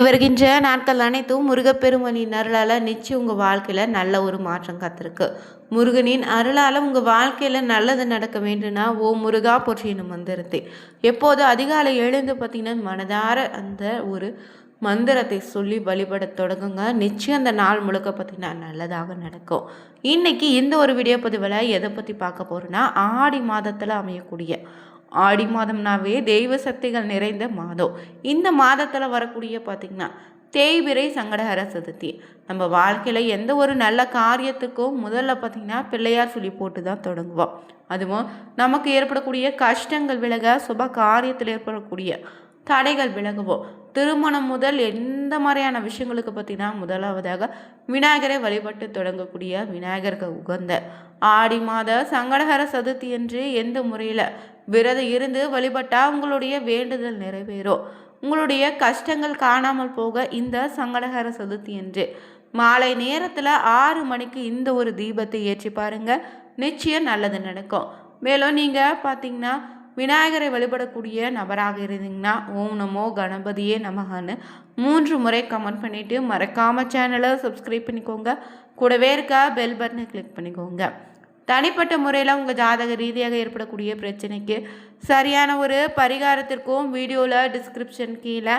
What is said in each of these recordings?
வருகின்ற நாட்கள் அனைத்தும் முருகப்பெருமானின் அருளால் நிச்சயம் உங்கள் வாழ்க்கையில் நல்ல ஒரு மாற்றம் காத்திருக்கு. முருகனின் அருளால் உங்கள் வாழ்க்கையில் நல்லது நடக்க வேண்டும்னா முருகா போற்றினும் மந்திரத்தை எப்போது அதிகாலை எழுந்து பார்த்தீங்கன்னா மனதார அந்த ஒரு மந்திரத்தை சொல்லி வழிபட தொடங்குங்க. நிச்சயம் அந்த நாள் முழுக்க பார்த்தீங்கன்னா நல்லதாக நடக்கும். இன்னைக்கு இந்த ஒரு வீடியோ பதிவில் எதை பற்றி பார்க்க போகிறோன்னா, ஆடி மாதத்தில் அமையக்கூடிய ஆடி மாதம்னாவே தெய்வ சக்திகள் நிறைந்த மாதம். இந்த மாதத்தில் வரக்கூடிய பார்த்திங்கன்னா தேய்பிறை சங்கடஹர சதுர்த்தி. நம்ம வாழ்க்கையில் எந்த ஒரு நல்ல காரியத்துக்கும் முதல்ல பார்த்திங்கன்னா பிள்ளையார் சொல்லி போட்டு தான் தொடங்குவோம். அதுவும் நமக்கு ஏற்படக்கூடிய கஷ்டங்கள் விலக, சுப காரியத்தில் ஏற்படக்கூடிய தடைகள் விலகுவோம். திருமணம் முதல் எந்த மாதிரியான விஷயங்களுக்கு பார்த்தீங்கன்னா முதலாவதாக விநாயகரை வழிபட்டு தொடங்கக்கூடிய விநாயகருக்கு உகந்த ஆடி மாத சங்கடஹர சதுர்த்தி என்று எந்த முறையில் விரதம் இருந்து வழிபட்டால் உங்களுடைய வேண்டுதல் நிறைவேறும். உங்களுடைய கஷ்டங்கள் காணாமல் போக இந்த சங்கடஹர சதுர்த்தி என்று மாலை நேரத்தில் 6 மணிக்கு இந்த ஒரு தீபத்தை ஏற்றி பாருங்க. நிச்சயம் நல்லது நடக்கும். மேலும் நீங்கள் பார்த்தீங்கன்னா விநாயகரை வழிபடக்கூடிய நபராக இருந்தீங்கன்னா ஓம் நமோ கணபதியே நமகன்னு 3 முறை கமெண்ட் பண்ணிவிட்டு மறக்காமல் சேனலை சப்ஸ்கிரைப் பண்ணிக்கோங்க. கூடவே இருக்க பெல் பட்டனை கிளிக் பண்ணிக்கோங்க. தனிப்பட்ட முறையில் உங்கள் ஜாதக ரீதியாக ஏற்படக்கூடிய பிரச்சனைக்கு சரியான ஒரு பரிகாரத்திற்கும் வீடியோவில் டிஸ்கிரிப்ஷன் கீழே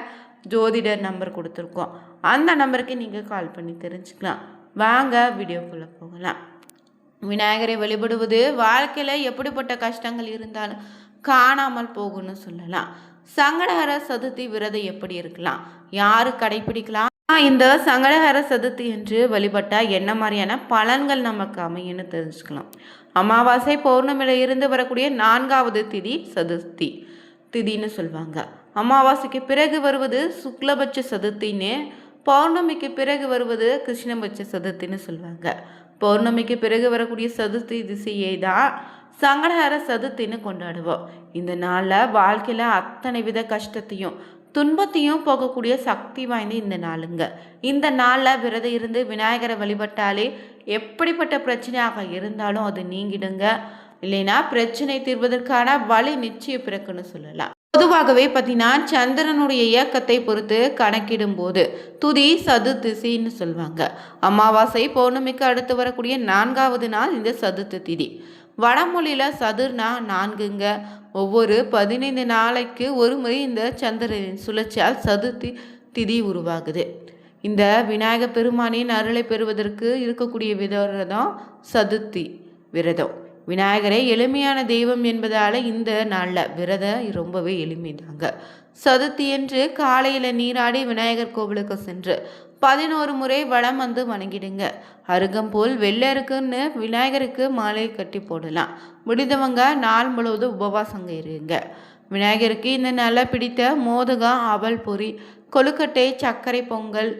ஜோதிடர் நம்பர் கொடுத்துருக்கோம். அந்த நம்பருக்கு நீங்கள் கால் பண்ணி தெரிஞ்சுக்கலாம். வாங்க வீடியோக்குள்ளே போகலாம். விநாயகரை வழிபடுவது வாழ்க்கையில் எப்படிப்பட்ட கஷ்டங்கள் இருந்தாலும் காணாமல் போகும்னு சொல்லலாம். சங்கடஹர சதுர்த்தி விரதம் எப்படி இருக்கலாம், யாரு கடைபிடிக்கலாம், இந்த சங்கடஹர சதுர்த்தி என்று வழிபட்டால் என்ன மாதிரியான பலன்கள் நமக்கு அமையும்னு தெரிஞ்சுக்கலாம். அமாவாசை பௌர்ணமியில இருந்து வரக்கூடிய 4வது திதி சதுர்த்தி திதின்னு சொல்லுவாங்க. அமாவாசைக்கு பிறகு வருவது சுக்லபட்ச சதுர்த்தின்னு, பௌர்ணமிக்கு பிறகு வருவது கிருஷ்ணபட்ச சதுர்த்தின்னு சொல்லுவாங்க. பௌர்ணமிக்கு பிறகு வரக்கூடிய சதுர்த்தி திசையை தான் சங்கடஹர சதுர்த்தின்னு கொண்டாடுவோம். இந்த நாளில் வாழ்க்கையில் அத்தனை வித கஷ்டத்தையும் துன்பத்தையும் போகக்கூடிய சக்தி வாய்ந்த இந்த நாளுங்க. இந்த நாளில் விரதம் இருந்து விநாயகரை வழிபட்டாலே எப்படிப்பட்ட பிரச்சனையாக இருந்தாலும் அது நீங்கிடுங்க. இல்லைன்னா பிரச்சனை தீர்வதற்கான வழி நிச்சயம் பிறக்குன்னு சொல்லலாம். பொதுவாகவே பார்த்தீங்கன்னா சந்திரனுடைய இயக்கத்தை பொறுத்து கணக்கிடும் போது துதி சதுர்த்தின்னு சொல்லுவாங்க. அமாவாசை பௌர்ணமிக்கு அடுத்து வரக்கூடிய 4வது நாள் இந்த சதுர்த்தி திதி. வடமொழியில் சதுர்னா 4ங்க. ஒவ்வொரு 15 நாளைக்கு ஒரு முறை இந்த சந்திரனின் சுழற்சியால் சதுர்த்தி திதி உருவாகுது. இந்த விநாயகர் பெருமானின் அருளை பெறுவதற்கு இருக்கக்கூடிய விரதம் சதுர்த்தி விரதம். விநாயகரை எளிமையான தெய்வம் என்பதால் இந்த நாளில் விரதம் ரொம்பவே எளிமைதாங்க. சதுர்த்தி என்று காலையில் நீராடி விநாயகர் கோவிலுக்கு சென்று 11 முறை வளம் வந்து வணங்கிடுங்க. அருகம்போல் வெள்ளருக்குன்னு விநாயகருக்கு மாலை கட்டி போடலாம். முடிந்தவங்க நாள் முழுவதும் உபவாசங்க இருங்க. விநாயகருக்கு இந்த நல்லா பிடித்த மோதகம், அவல் பொரி, கொழுக்கட்டை, சர்க்கரை பொங்கல்,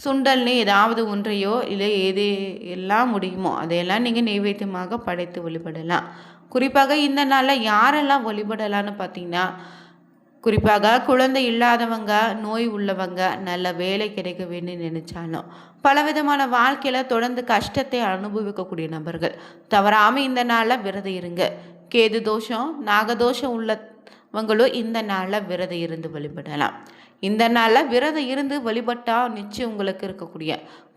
சுண்டல்னு ஏதாவது ஒன்றையோ இல்லை எது எல்லாம் முடியுமோ அதையெல்லாம் நீங்கள் நைவேத்தியமாக படைத்து வழிபடலாம். குறிப்பாக இந்த நாளில் யாரெல்லாம் வழிபடலான்னு பார்த்தீங்கன்னா, குறிப்பாக குழந்தை இல்லாதவங்க, நோய் உள்ளவங்க, நல்ல வேலை கிடைக்க வேணும்னு நினைச்சாலும், பலவிதமான வாழ்க்கையில் தொடர்ந்து கஷ்டத்தை அனுபவிக்கக்கூடிய நபர்கள் தவறாமல் இந்த நாளில் விரதம் இருங்க. கேது தோஷம், நாகதோஷம் உள்ளவங்களும் இந்த நாளில் விரதம் இருந்து வழிபடலாம். இந்த நாளில் விரதம் இருந்து வழிபட்டால் நிச்சயம் உங்களுக்கு இருக்கக்கூடிய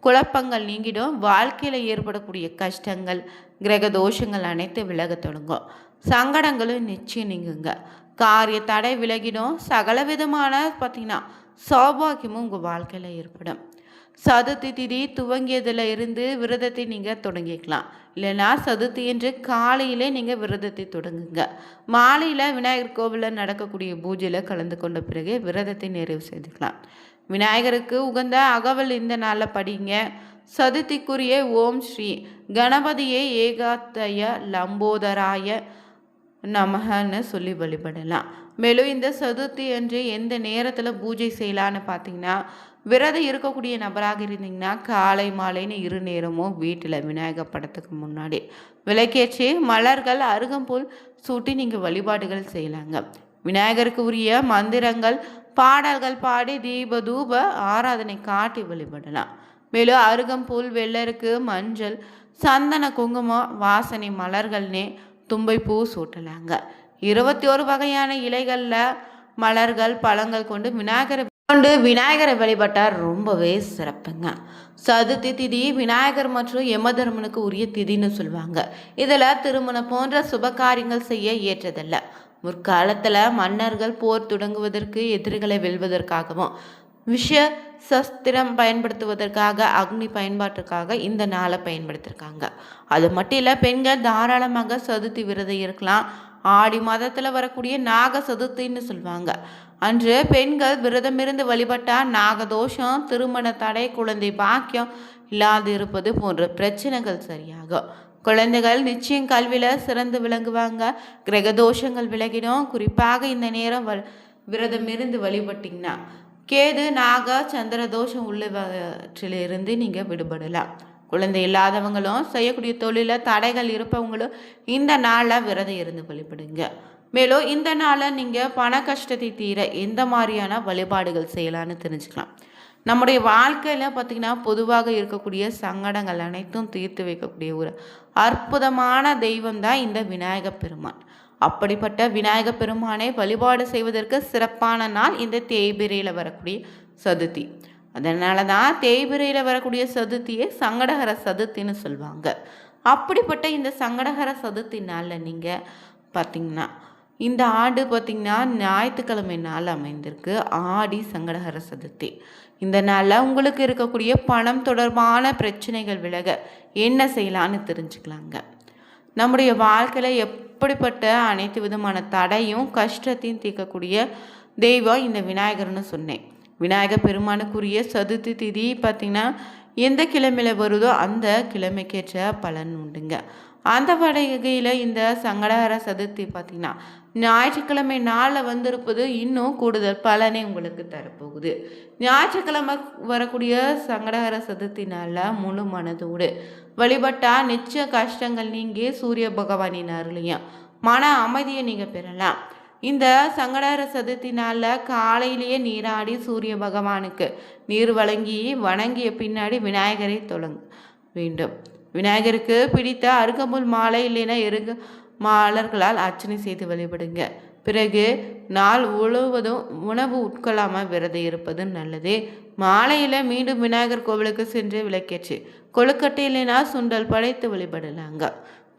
குழப்பங்கள் நீங்கிடும். வாழ்க்கையில் ஏற்படக்கூடிய கஷ்டங்கள், கிரக தோஷங்கள் அனைத்து விலக தொடங்கும். சங்கடங்களும் நிச்சயம் நீங்குங்க. காரிய தடை விலகிடும். சகல விதமான பார்த்தீங்கன்னா சௌபாகியமும் உங்கள் வாழ்க்கையில் ஏற்படும். சதுர்த்தி திதி துவங்கியதில் இருந்து விரதத்தை நீங்கள் தொடங்கிக்கலாம். இல்லைன்னா சதுர்த்தி என்று காலையிலே நீங்கள் விரதத்தை தொடங்குங்க. மாலையில் விநாயகர் கோவிலில் நடக்கக்கூடிய பூஜையில் கலந்து கொண்ட பிறகு விரதத்தை நிறைவு செய்துக்கலாம். விநாயகருக்கு உகந்த அகவல் இந்த நாளில் படிங்க. சதுர்த்திக்குரிய ஓம் ஸ்ரீ கணபதியே ஏகாத்தய லம்போதராய நமகன்னு சொல்லி வழிபடலாம். மேலும் இந்த சதுர்த்தி அன்று எந்த நேரத்தில் பூஜை செய்யலான்னு பார்த்தீங்கன்னா, விரதம் இருக்கக்கூடிய நபராக இருந்தீங்கன்னா காலை மாலைன்னு 2 நேரமும் வீட்டில் விநாயகர் படத்துக்கு முன்னாடி விளக்கேற்றி மலர்கள், அருகம்புல் சூட்டி நீங்கள் வழிபாடுகள் செய்யலாங்க. விநாயகருக்கு உரிய மந்திரங்கள், பாடல்கள் பாடி தீப தூப ஆராதனை காட்டி வழிபடலாம். மேலும் அருகம்புல், வெள்ளருக்கு, மஞ்சள், சந்தன, குங்குமம், வாசனை மலர்கள்னே தும்பை பூ சூட்டலாங்க. 21 வகையான இலைகளில் மலர்கள், பழங்கள் கொண்டு விநாயகரை கொண்டு விநாயகரை வழிபட்டால் ரொம்பவே சிறப்புங்க. சதுர்த்தி திதி விநாயகர் மற்றும் யமதர்மனுக்கு உரிய திதின்னு சொல்லுவாங்க. இதில் திருமணம் போன்ற சுபகாரியங்கள் செய்ய ஏற்றதல்ல. முற்காலத்தில் மன்னர்கள் போர் தொடங்குவதற்கு, எதிரிகளை வெல்வதற்காகவும், விஷ சஸ்திரம் பயன்படுத்துவதற்காக, அக்னி பயன்பாட்டுக்காக இந்த நாளை பயன்படுத்தியிருக்காங்க. அது மட்டும் இல்லை, பெண்கள் தாராளமாக சதுர்த்தி விரதம் இருக்கலாம். ஆடி மாதத்தில் வரக்கூடிய நாக சதுர்த்தின்னு சொல்லுவாங்க. அன்று பெண்கள் விரதமிருந்து வழிபட்டால் நாகதோஷம், திருமண தடை, குழந்தை பாக்கியம் இல்லாது இருப்பது போன்ற பிரச்சனைகள் சரியாகும். குழந்தைகள் நிச்சயம் கல்வியில் சிறந்து விளங்குவாங்க. கிரகதோஷங்கள் விலகிடும். குறிப்பாக இந்த நேரம் விரதமிருந்து வழிபட்டிங்கன்னா கேது, நாக, சந்திர தோஷம் உள்ளவற்றிலிருந்து நீங்கள் விடுபடலாம். குழந்தை இல்லாதவங்களும், செய்யக்கூடிய தொழிலில் தடைகள் இருப்பவங்களும் இந்த நாளில் விரதம் இருந்து வழிபடுங்க. மேலும் இந்த நாளில் நீங்கள் பண கஷ்டத்தை தீர எந்த மாதிரியான வழிபாடுகள் செய்யலான்னு தெரிஞ்சுக்கலாம். நம்முடைய வாழ்க்கையில் பார்த்திங்கன்னா பொதுவாக இருக்கக்கூடிய சங்கடங்கள் அனைத்தும் தீர்த்து வைக்கக்கூடிய ஒரு அற்புதமான தெய்வம் தான் இந்த விநாயக பெருமான். அப்படிப்பட்ட விநாயக பெருமானை வழிபாடு செய்வதற்கு சிறப்பான நாள் இந்த தேய்பிரையில் வரக்கூடிய சதுர்த்தி. அதனால தான் தேய்பிரையில் வரக்கூடிய சதுர்த்தியை சங்கடஹர சதுர்த்தின்னு சொல்லுவாங்க. அப்படிப்பட்ட இந்த சங்கடஹர சதுர்த்தி நாளில் நீங்கள் பார்த்திங்கன்னா இந்த ஆண்டு பார்த்திங்கன்னா ஞாயிற்றுக்கிழமை நாள் அமைந்திருக்கு. ஆடி சங்கடஹர சதுர்த்தி. இந்த நாளில் உங்களுக்கு இருக்கக்கூடிய பணம் தொடர்பான பிரச்சனைகள் விலக என்ன செய்யலான்னு தெரிஞ்சுக்கலாங்க. நம்முடைய வாழ்க்கையில் எப்படிப்பட்ட அனைத்து விதமான தடையும் கஷ்டத்தையும் தீர்க்கக்கூடிய தெய்வம் இந்த விநாயகர்னு சொன்னேன். விநாயகர் பெருமானுக்குரிய சதுர்த்தி திதி பார்த்திங்கன்னா எந்த கிழமையில் வருதோ அந்த கிழமைக்கேற்ற பலன் உண்டுங்க. அந்த வகையில் இந்த சங்கடஹர சதுர்த்தி பார்த்திங்கன்னா ஞாயிற்றுக்கிழமை நாளில் வந்திருப்பது இன்னும் கூடுதல் பலனை உங்களுக்கு தரப்போகுது. ஞாயிற்றுக்கிழமை வரக்கூடிய சங்கடஹர சதுர்த்தி நாளில் முழு மனதோடு வழிபட்டால் நிச்சய கஷ்டங்கள் நீங்கி சூரிய பகவானின் அருளையும் மன அமைதியை நீங்கள் பெறலாம். இந்த சங்கடஹர சதுர்த்தி நாளில் காலையிலேயே நீராடி சூரிய பகவானுக்கு நீர் வழங்கி வணங்கிய பின்னாடி விநாயகரை தொடங்க வேண்டும். விநாயகருக்கு பிடித்த அருகம்புல் மாலை இல்லைன்னா மாலர்களால் அர்ச்சனை செய்து வழிபடுங்க. பிறகு நாள் முழுவதும் உணவு உட்கொள்ளாமல் விரதம் இருப்பது நல்லது. மாலையில் மீண்டும் விநாயகர் கோவிலுக்கு சென்று விளக்கேற்றி கொழுக்கட்டை இல்லைனா சுண்டல் படைத்து வழிபடலாங்க.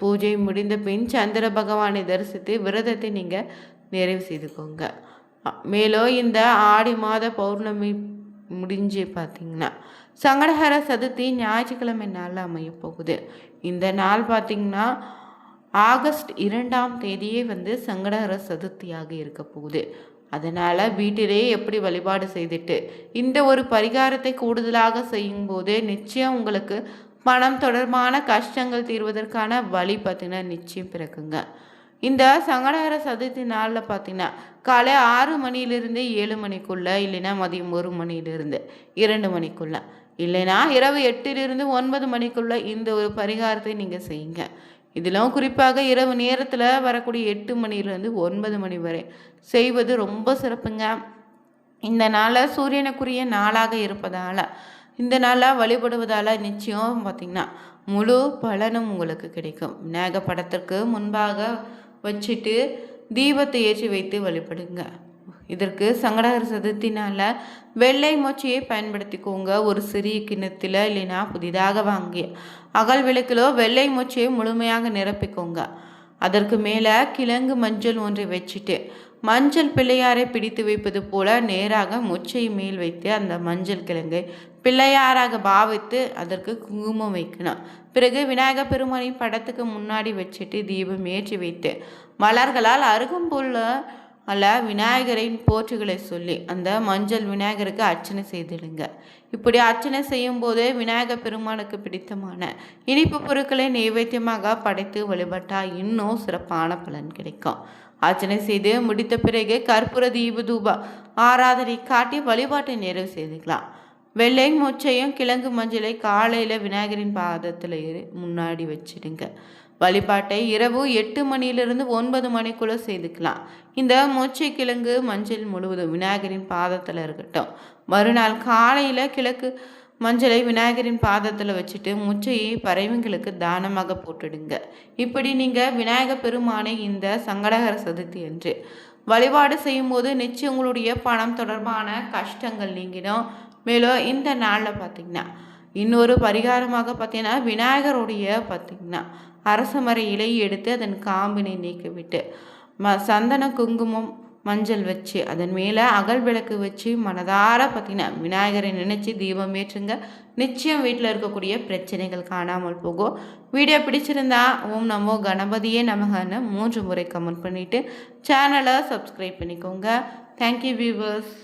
பூஜை முடிந்த பின் சந்திர பகவானை தரிசித்து விரதத்தை நீங்கள் நிறைவு செய்துக்கோங்க. மேலும் இந்த ஆடி மாத பௌர்ணமி முடிஞ்சு பார்த்திங்கன்னா சங்கடஹர சதுர்த்தி ஞாயிற்றுக்கிழமை நாளில் அமைய போகுது. இந்த நாள் பார்த்திங்கன்னா ஆகஸ்ட் 2ஆம் தேதியே சங்கடஹர சதுர்த்தியாக இருக்க போகுது. அதனால் வீட்டிலேயே எப்படி வழிபாடு செய்துட்டு இந்த ஒரு பரிகாரத்தை கூடுதலாக செய்யும்போது நிச்சயம் உங்களுக்கு பணம் தொடர்பான கஷ்டங்கள் தீர்வதற்கான வழி பார்த்திங்கன்னா நிச்சயம் பிறக்குங்க. இந்த சங்கடஹர சதுர்த்தி நாளில் பார்த்திங்கன்னா காலை 6 மணியிலிருந்து 7 மணிக்குள்ளே, இல்லைன்னா மதியம் 1 மணியிலிருந்து 2 மணிக்குள்ளே, இல்லைன்னா இரவு 8லிருந்து 9 மணிக்குள்ளே இந்த ஒரு பரிகாரத்தை நீங்கள் செய்யுங்க. இதிலும் குறிப்பாக இரவு நேரத்தில் வரக்கூடிய 8 மணியிலிருந்து 9 மணி வரை செய்வது ரொம்ப சிறப்புங்க. இந்த நாளில் சூரியனுக்குரிய நாளாக இருப்பதால் இந்த நாளாக வழிபடுவதால் நிச்சயம் பார்த்திங்கன்னா முழு பலனும் உங்களுக்கு கிடைக்கும். விநாயகர் படத்திற்கு முன்பாக வச்சுட்டு தீபத்தை ஏற்றி வைத்து வழிபடுங்க. இதற்கு சங்கடஹர சதுர்த்தி நாளில் வெள்ளை மொச்சையை பயன்படுத்திக்கோங்க. ஒரு சிறிய கிண்ணத்தில் இல்லைன்னா புதிதாக வாங்கிய அகல் விளக்கிலோ வெள்ளை மொச்சையை முழுமையாக நிரப்பிக்கோங்க. அதற்கு மேலே கிழங்கு மஞ்சள் ஒன்றை வச்சுட்டு மஞ்சள் பிள்ளையாரை பிடித்து வைப்பது போல நேராக மொச்சை மேல் வைத்து அந்த மஞ்சள் கிழங்கை பிள்ளையாராக பாவித்து அதற்கு குங்குமம் வைக்கணும். பிறகு விநாயகர் பெருமானின் படத்துக்கு முன்னாடி வச்சுட்டு தீபம் ஏற்றி வைத்து மலர்களால் அருகம்புல் அல்ல விநாயகரின் போற்றுகளை சொல்லி அந்த மஞ்சள் விநாயகருக்கு அர்ச்சனை செய்திடுங்க. இப்படி அர்ச்சனை செய்யும் போதே விநாயகர் பெருமானுக்கு பிடித்தமான இனிப்பு பொருட்களை நைவேத்தியமாக படைத்து வழிபட்டால் இன்னும் சிறப்பான பலன் கிடைக்கும். அர்ச்சனை செய்து முடித்த பிறகு கற்பூர தீப தூப ஆராதனை காட்டி வழிபாட்டை நிறைவு செய்துக்கலாம். வெள்ளை மொச்சையும் கிழங்கு மஞ்சளை காலையில் விநாயகரின் பாதத்தில் முன்னாடி வச்சிடுங்க. வழிபாட்டை இரவு 8 மணியிலிருந்து 9 மணிக்குள்ளே செய்துக்கலாம். இந்த மொச்சை கிழங்கு மஞ்சள் முழுவதும் விநாயகரின் பாதத்தில் இருக்கட்டும். மறுநாள் காலையில் கிழக்கு மஞ்சளை விநாயகரின் பாதத்தில் வச்சுட்டு மொச்சையை பறவைங்களுக்கு தானமாக போட்டுடுங்க. இப்படி நீங்கள் விநாயகர் பெருமானை இந்த சங்கடஹர சதுர்த்தி என்று வழிபாடு செய்யும்போது நிச்சயம் உங்களுடைய பணம் தொடர்பான கஷ்டங்கள் நீங்கிடும். மேலும் இந்த நாளில் பார்த்திங்கன்னா இன்னொரு பரிகாரமாக பார்த்தீங்கன்னா விநாயகருடைய பார்த்திங்கன்னா அரசமர இலை எடுத்து அதன் காம்பினை நீக்கிவிட்டு சந்தன குங்குமம் மஞ்சள் வச்சு அதன் மேலே அகல் விளக்கு வச்சு மனதார பார்த்திங்கன்னா விநாயகரை நினச்சி தீபம் ஏற்றுங்க. நிச்சயம் வீட்டில் இருக்கக்கூடிய பிரச்சனைகள் காணாமல் போகும். வீடியோ பிடிச்சிருந்தா ஓம் நமோ கணபதியே நமகன்னு 3 முறை கமெண்ட் பண்ணிவிட்டு சேனலை சப்ஸ்கிரைப் பண்ணிக்கோங்க. Thank you viewers.